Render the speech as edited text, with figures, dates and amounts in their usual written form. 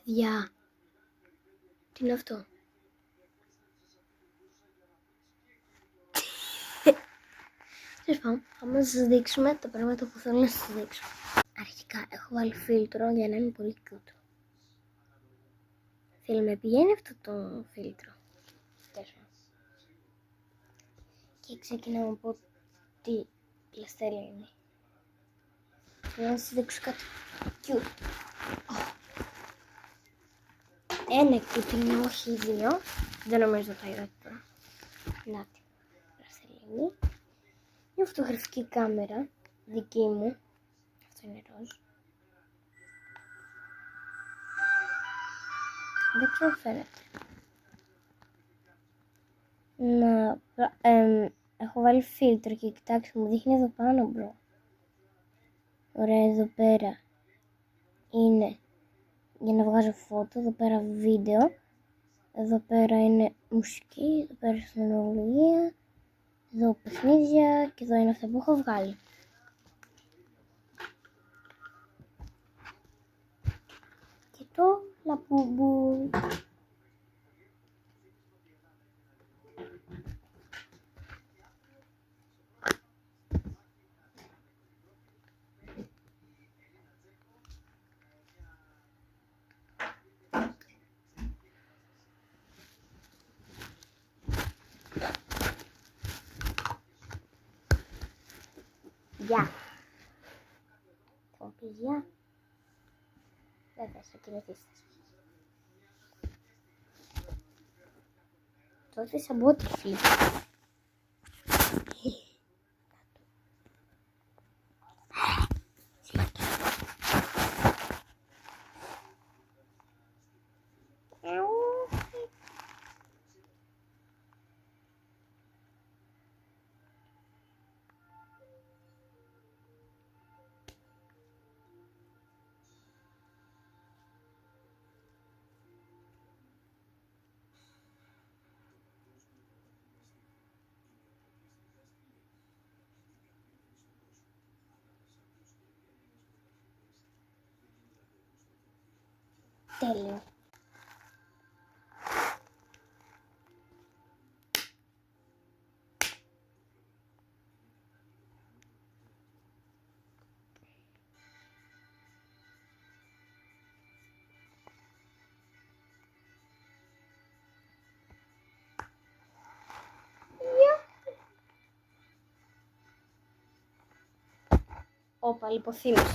Παιδιά, τι είναι αυτό? Τέλος πάντων, πάμε να σας δείξουμε τα πράγματα που θέλω να σας δείξω. Αρχικά έχω βάλει φίλτρο για να είναι πολύ cute. Θέλει με πηγαίνει αυτό το φίλτρο. Και ξεκινάμε από τι πλαστέλα είναι. Θέλω να σας δείξω κάτι cute. Ένα cute είναι, όχι δύο. Δεν νομίζω θα είδατε τώρα. Να τη πλαστελίνη. Μια φωτογραφική κάμερα δική μου. Αυτό είναι ροζ. Δεν ξέρω αν φαίνεται. Έχω βάλει φίλτρο και κοιτάξτε, μου δείχνει εδώ πάνω μπρο. Ωραία, εδώ πέρα είναι για να βγάζω φώτο, εδώ πέρα βίντεο, εδώ πέρα είναι μουσική, εδώ πέρα τεχνολογία, εδώ παιχνίδια και εδώ είναι αυτά που έχω βγάλει. Και το λαπούμπου. Γεια. Θα μου πεις γεια. Δεν θα κοιμηθείς. Τότε θα μπω τυφλή. Τέλειο. Όπα, λιποθύμησα.